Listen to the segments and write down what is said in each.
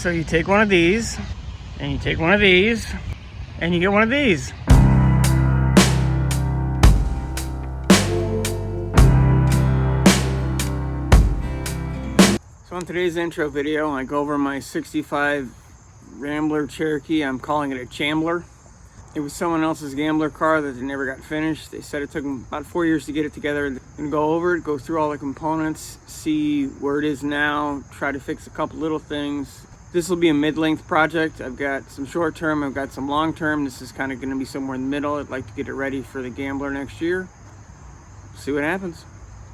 So you take one of these, and you take one of these, and you get one of these. So in today's intro video, I go over my 65 Rambler Cherokee. I'm calling it a CHambler. It was someone else's gambler car that they never got finished. They said it took them about 4 years to get it together and go over it, go through all the components, see where it is now, try to fix a couple little things. This will be a mid-length project. I've got some short-term, I've got some long-term. This is kind of going to be somewhere in the middle. I'd like to get it ready for the Gambler next year. See what happens.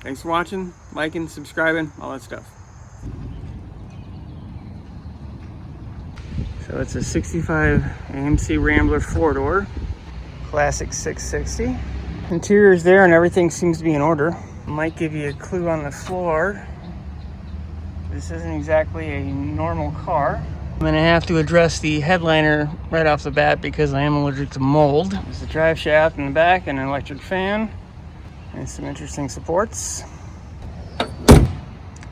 Thanks for watching, liking, subscribing, all that stuff. So it's a 65 AMC Rambler 4-door, classic 660. Interior's there and everything seems to be in order. Might give you a clue on the floor. This isn't exactly a normal car. I'm gonna have to address the headliner right off the bat because I am allergic to mold. There's a drive shaft in the back and an electric fan and some interesting supports.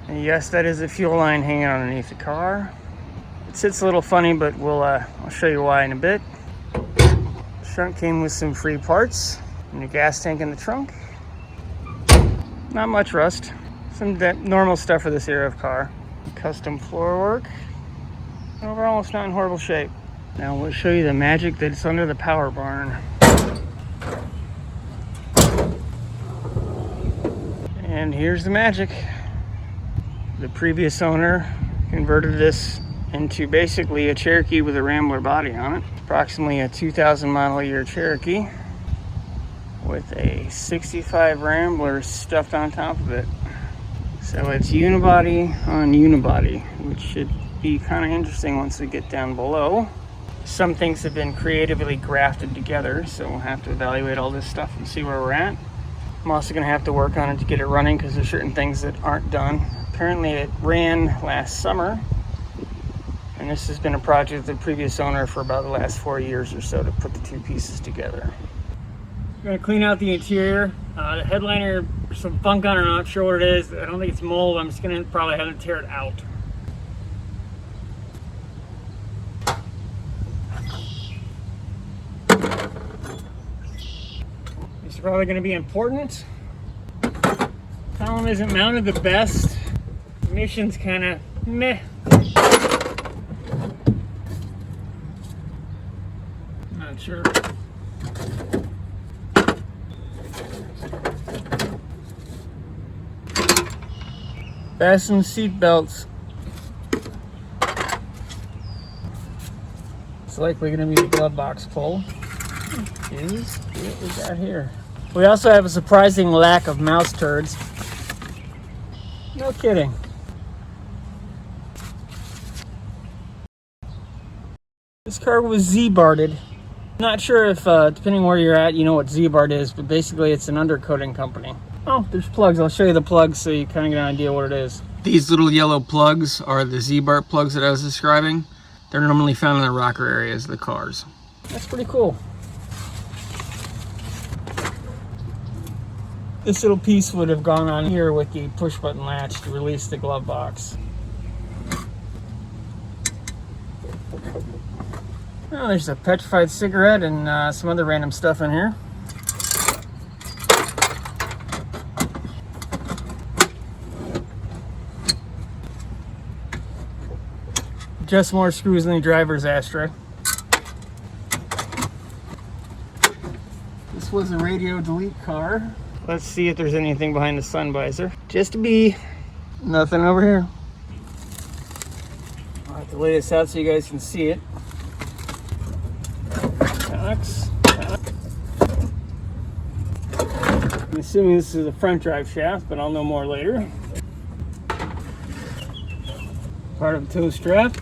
And yes, that is a fuel line hanging underneath the car. It sits a little funny, but I'll show you why in a bit. The trunk came with some free parts and a gas tank in the trunk. Not much rust. Some normal stuff for this era of car. Custom floor work. Overall, it's not in horrible shape. Now we'll show you the magic that's under the power barn. And here's the magic. The previous owner converted this into basically a Cherokee with a Rambler body on it. Approximately a 2000 model year Cherokee with a 65 Rambler stuffed on top of it. So it's unibody on unibody, which should be kind of interesting once we get down below. Some things have been creatively grafted together, so we'll have to evaluate all this stuff and see where we're at. I'm also going to have to work on it to get it running because there's certain things that aren't done. Apparently it ran last summer, and this has been a project of the previous owner for about the last 4 years or so to put the two pieces together. I'm going to clean out the interior. The headliner, some funk on it, I'm not sure what it is. I don't think it's mold. I'm just going to probably have to tear it out. This is probably going to be important. Column isn't mounted the best. Emission's kind of meh. Not sure. Fasten seat belts. It's likely going to be the glove box pull. What we got here? We also have a surprising lack of mouse turds. No kidding. This car was Z-barded. Not sure if, depending where you're at, you know what Z-bard is, but basically it's an undercoating company. Oh, there's plugs. I'll show you the plugs so you kind of get an idea what it is. These little yellow plugs are the Z-bart plugs that I was describing. They're normally found in the rocker areas of the cars. That's pretty cool. This little piece would have gone on here with the push button latch to release the glove box. Oh, there's a petrified cigarette and some other random stuff in here. Just more screws in the driver's ashtray. This was a radio delete car. Let's see if there's anything behind the sun visor. Just a bee. Nothing over here. I'll have to lay this out so you guys can see it. I'm assuming this is a front drive shaft, but I'll know more later. Part of the tow strap.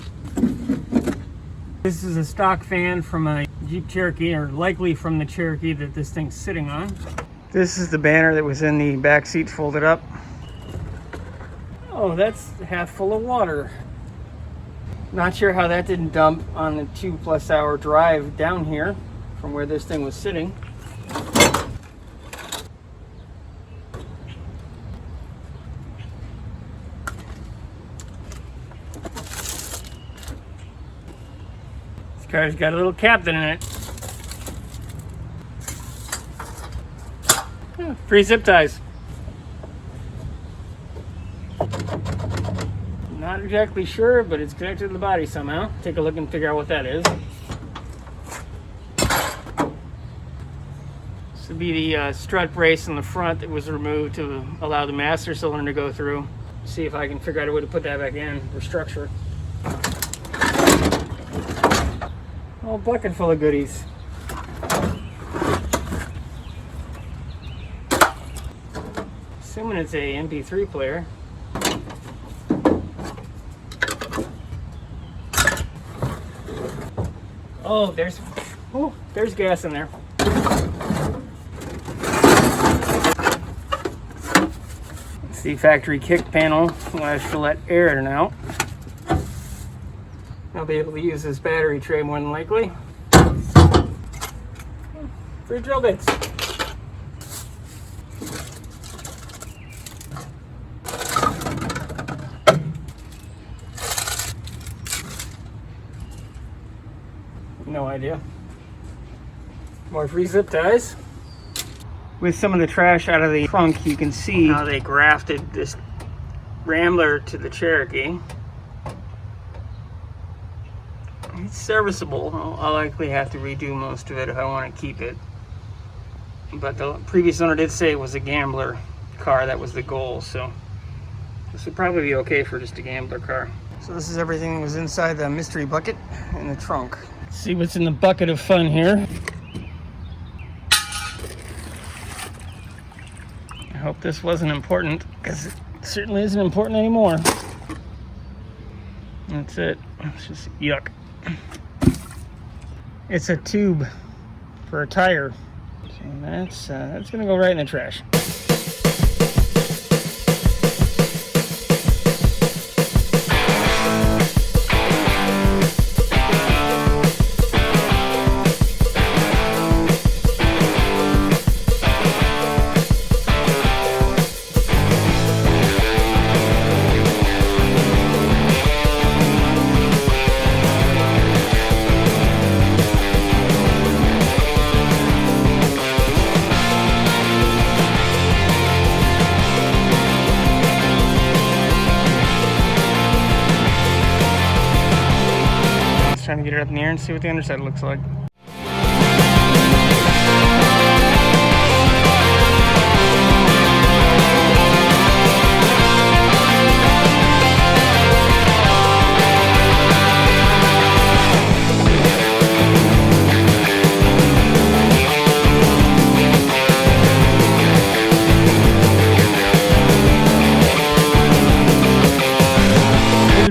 This is a stock fan from a Jeep Cherokee, or likely from the Cherokee that this thing's sitting on. This is the banner that was in the back seat folded up. Oh, that's half full of water. Not sure how that didn't dump on the 2+ hour drive down here from where this thing was sitting. car's got a little captain in it. Free zip ties. Not exactly sure, but it's connected to the body somehow. Take a look and figure out what that is. This would be the strut brace in the front that was removed to allow the master cylinder to go through. See if I can figure out a way to put that back in, restructure. Oh, bucket full of goodies. Assuming it's a MP3 player. Oh, there's gas in there. It's the factory kick panel. I have to let air in and out. I'll be able to use this battery tray more than likely. Free drill bits. No idea. More free zip ties. With some of the trash out of the trunk, you can see how they grafted this Rambler to the Cherokee. It's serviceable. I'll likely have to redo most of it if I want to keep it. But the previous owner did say it was a gambler car. That was the goal. So this would probably be okay for just a gambler car. So this is everything that was inside the mystery bucket in the trunk. Let's see what's in the bucket of fun here. I hope this wasn't important, because it certainly isn't important anymore. That's it. It's just yuck. It's a tube for a tire. So that's gonna go right in the trash. Trying to get it up in the air and see what the underside looks like.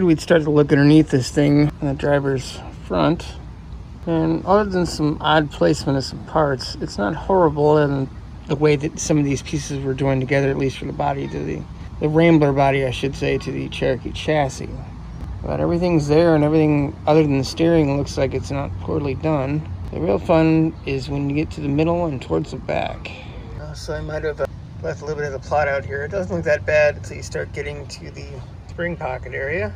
We'd start to look underneath this thing in the driver's front, and other than some odd placement of some parts, it's not horrible in the way that some of these pieces were joined together, at least for the body, to the Rambler body, I should say, to the Cherokee chassis. But everything's there, and everything other than the steering looks like it's not poorly done. The real fun is when you get to the middle and towards the back. So I might have left a little bit of the plot out here. It doesn't look that bad until you start getting to the spring pocket area.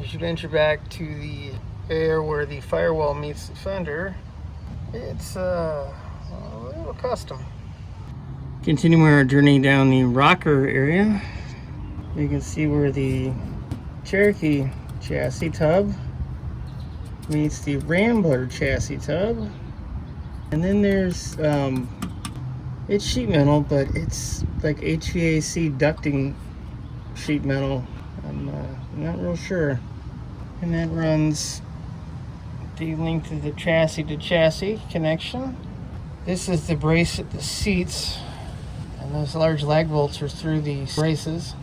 As you venture back to the area where the firewall meets the fender, it's a little custom. Continuing our journey down the rocker area, you can see where the Cherokee chassis tub meets the Rambler chassis tub. And then there's, it's sheet metal, but it's like HVAC ducting sheet metal. I'm not real sure. And that runs the length of the chassis to chassis connection. This is the brace at the seats, and those large lag bolts are through these braces.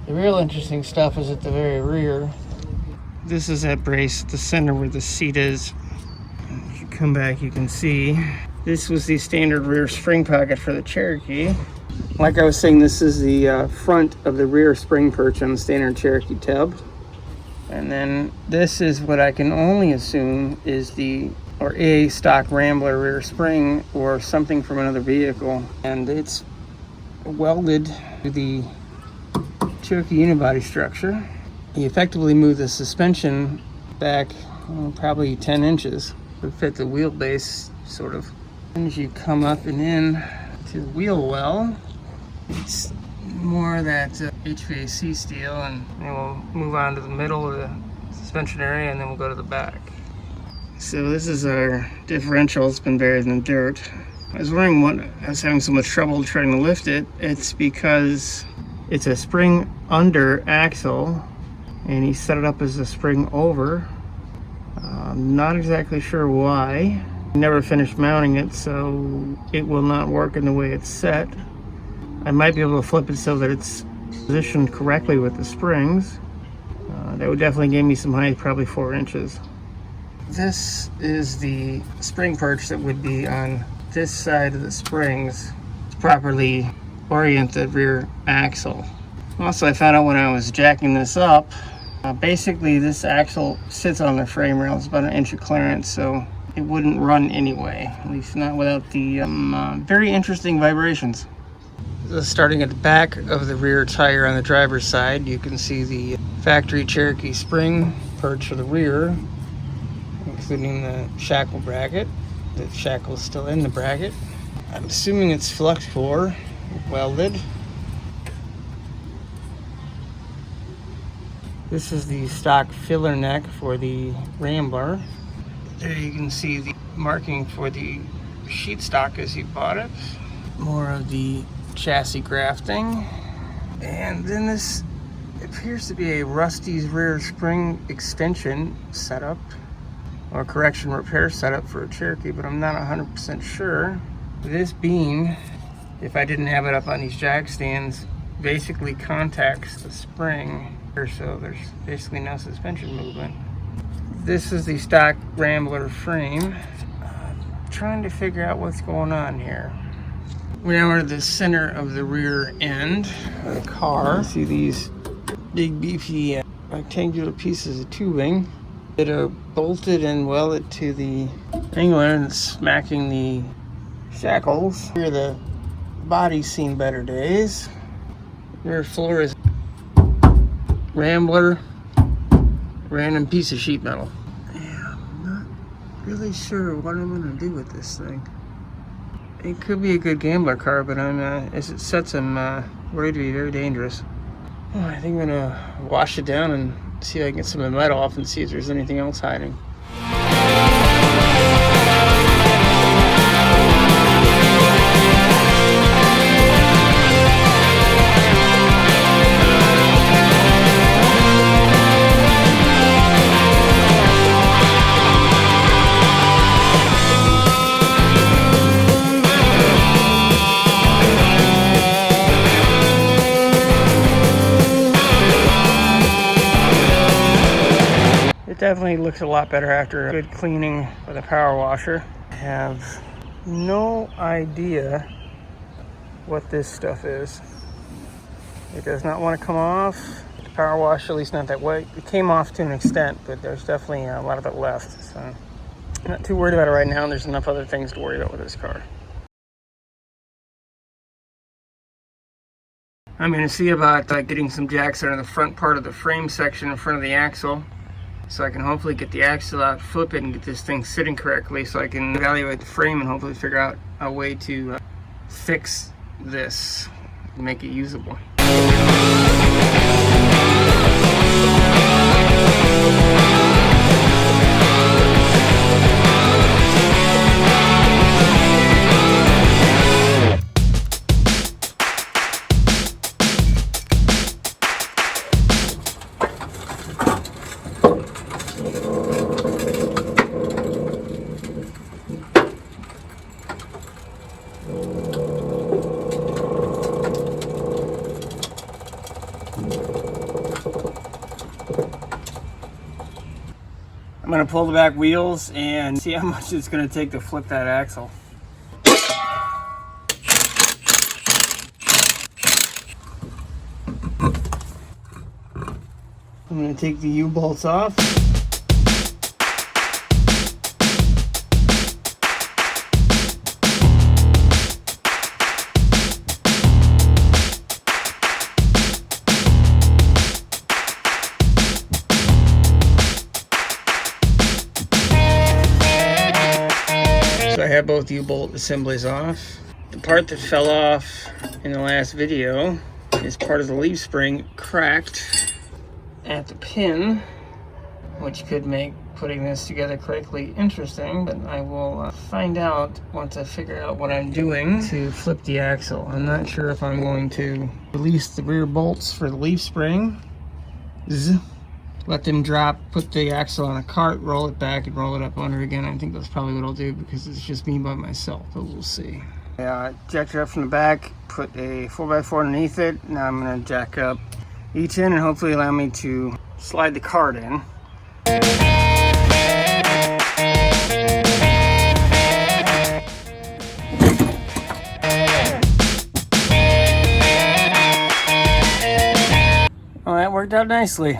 The real interesting stuff is at the very rear. This is that brace at the center where the seat is. If you come back, you can see this was the standard rear spring pocket for the Cherokee. Like I was saying, this is the front of the rear spring perch on the standard Cherokee tub. And then this is what I can only assume is a stock Rambler rear spring or something from another vehicle. And it's welded to the Cherokee unibody structure. He effectively moved the suspension back probably 10 inches to fit the wheelbase, sort of. And as you come up and in to the wheel well, it's more that HVAC steel, and then we'll move on to the middle of the suspension area, and then we'll go to the back. So this is our differential. It's been buried in the dirt. I was wondering what I was having so much trouble trying to lift it. It's because it's a spring under axle, and he set it up as a spring over. I'm not exactly sure why. Never finished mounting it, so it will not work in the way it's set. I might be able to flip it so that it's positioned correctly with the springs. That would definitely give me some height, probably 4 inches. This is the spring perch that would be on this side of the springs. It's properly oriented rear axle. Also, I found out when I was jacking this up, basically this axle sits on the frame rail. It's about 1 inch of clearance, so it wouldn't run anyway, at least not without the very interesting vibrations. So starting at the back of the rear tire on the driver's side, you can see the factory Cherokee spring perch for the rear, including the shackle bracket. The shackle is still in the bracket. I'm assuming it's flux core welded. This is the stock filler neck for the Rambler. There you can see the marking for the sheet stock as you bought it. More of the chassis grafting. And then this appears to be a Rusty's rear spring extension setup, or correction repair setup for a Cherokee, but I'm not 100% sure. This beam, if I didn't have it up on these jack stands, basically contacts the spring, so there's basically no suspension movement. This is the stock Rambler frame. Trying to figure out what's going on here. We now are at the center of the rear end of the car. You see these big beefy rectangular pieces of tubing that are bolted and welded to the angler and smacking the shackles. Here the body's seen better days. Rear floor is Rambler, random piece of sheet metal. Yeah, I'm not really sure what I'm gonna do with this thing. It could be a good gambler car, but as it sets, I'm worried to be very dangerous. Oh, I think I'm gonna wash it down and see if I can get some of the metal off and see if there's anything else hiding. Definitely looks a lot better after a good cleaning with a power washer. I have no idea what this stuff is. It does not want to come off. The power wash, at least not that way. It came off to an extent, but there's definitely a lot of it left. So I'm not too worried about it right now. There's enough other things to worry about with this car. I'm going to see about getting some jacks out of the front part of the frame section in front of the axle, so I can hopefully get the axle out, flip it, and get this thing sitting correctly so I can evaluate the frame and hopefully figure out a way to fix this and make it usable. I'm going to pull the back wheels and see how much it's going to take to flip that axle. I'm going to take the U-bolts off. have both U-bolt assemblies off. The part that fell off in the last video is part of the leaf spring cracked at the pin, which could make putting this together correctly interesting, but I will find out once I figure out what I'm doing to flip the axle. I'm not sure if I'm going to release the rear bolts for the leaf spring, let them drop, put the axle on a cart, roll it back, and roll it up under again. I think that's probably what I'll do because it's just me by myself, but we'll see. I jacked it up from the back, put a 4x4 underneath it. Now I'm going to jack up each end and hopefully allow me to slide the cart in. Well, that worked out nicely.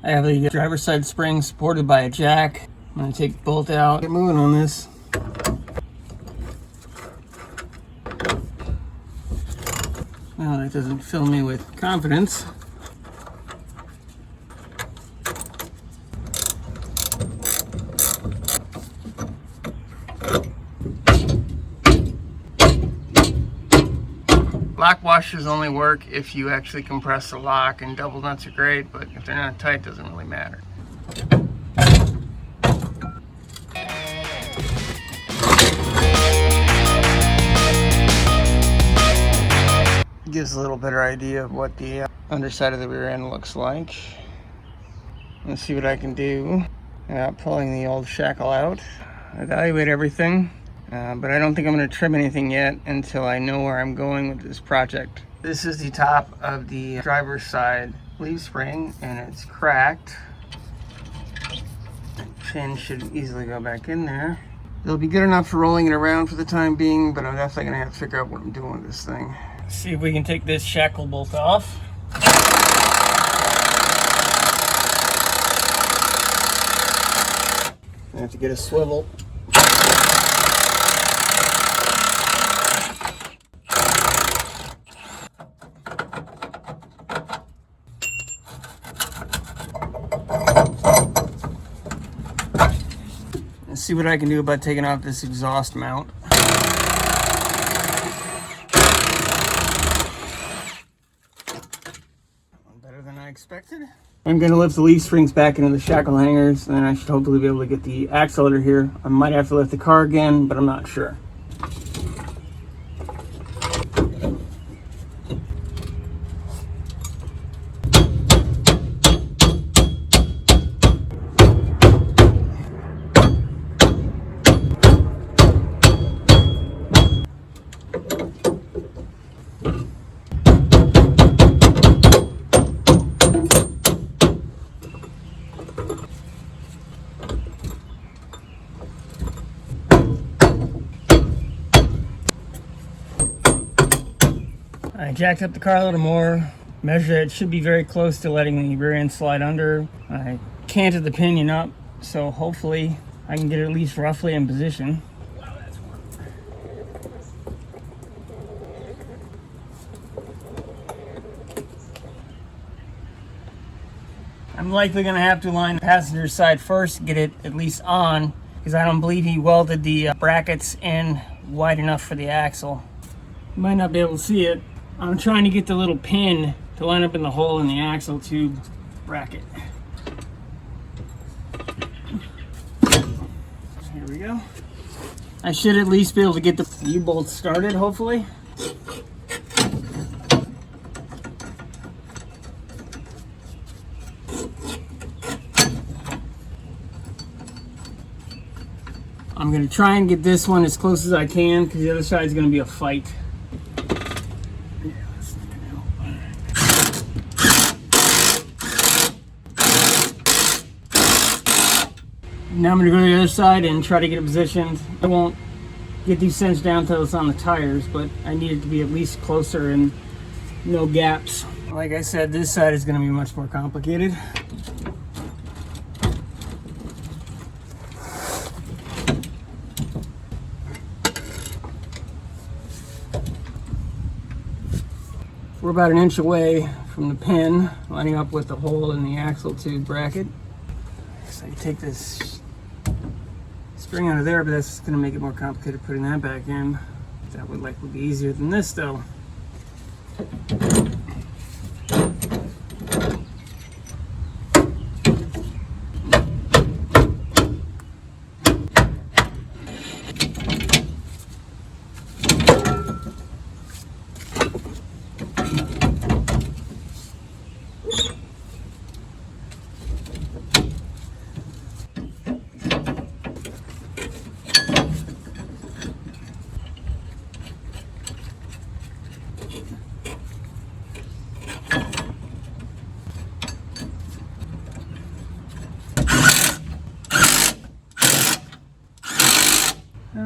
I have the driver's side spring supported by a jack. I'm going to take the bolt out, get moving on this. Well, that doesn't fill me with confidence. Lock washers only work if you actually compress the lock, and double nuts are great, but if they're not tight, it doesn't really matter. Gives a little better idea of what the underside of the rear end looks like. Let's see what I can do without pulling the old shackle out. Evaluate everything. But I don't think I'm going to trim anything yet until I know where I'm going with this project. This is the top of the driver's side leaf spring, and it's cracked. The pin should easily go back in there. It'll be good enough for rolling it around for the time being, but I'm definitely going to have to figure out what I'm doing with this thing. Let's see if we can take this shackle bolt off. I have to get a swivel. Let's see what I can do about taking off this exhaust mount. Better than I expected. I'm going to lift the leaf springs back into the shackle hangers, and then I should hopefully be able to get the axle under here. I might have to lift the car again, but I'm not sure. I jacked up the car a little more, measured it. It should be very close to letting the rear end slide under. I canted the pinion up, so hopefully I can get it at least roughly in position. Wow, that's warm. I'm likely going to have to line the passenger side first, get it at least on, because I don't believe he welded the brackets in wide enough for the axle. You might not be able to see it. I'm trying to get the little pin to line up in the hole in the axle tube bracket. Here we go. I should at least be able to get the U-bolt started, hopefully. I'm going to try and get this one as close as I can because the other side is going to be a fight. Now I'm going to go to the other side and try to get it positioned. I won't get these cinched down until it's on the tires, but I need it to be at least closer and no gaps. Like I said, this side is going to be much more complicated. We're about an inch away from the pin, lining up with the hole in the axle tube bracket. So you take this spring under there, but that's going to make it more complicated putting that back in. That would likely be easier than this though.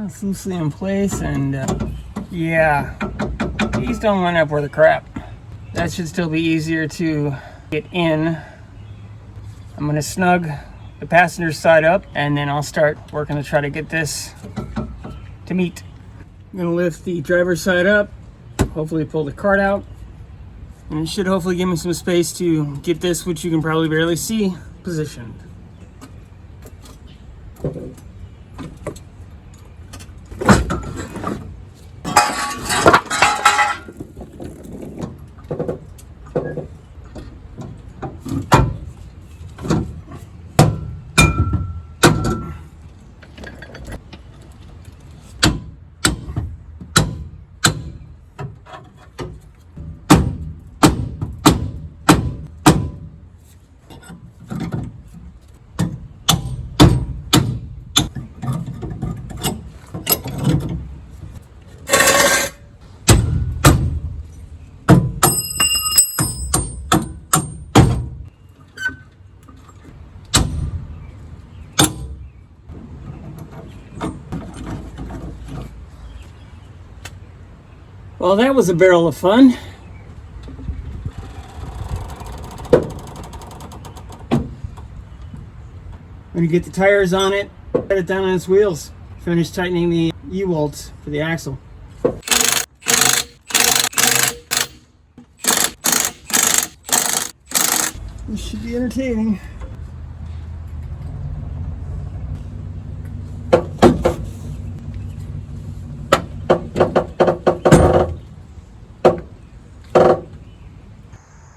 It's loosely in place, and yeah, these don't line up worth a crap. That should still be easier to get in. I'm going to snug the passenger side up, and then I'll start working to try to get this to meet. I'm going to lift the driver's side up, hopefully pull the cart out, and it should hopefully give me some space to get this, which you can probably barely see, positioned. Well, that was a barrel of fun. When you get the tires on it, set it down on its wheels. Finish tightening the U-bolts for the axle. This should be entertaining.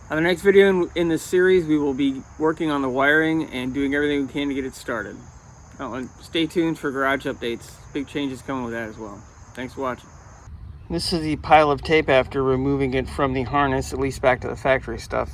On the next video in this series, we will be working on the wiring and doing everything we can to get it started. Oh, and stay tuned for garage updates. Big changes coming with that as well. Thanks for watching. This is the pile of tape after removing it from the harness, at least back to the factory stuff.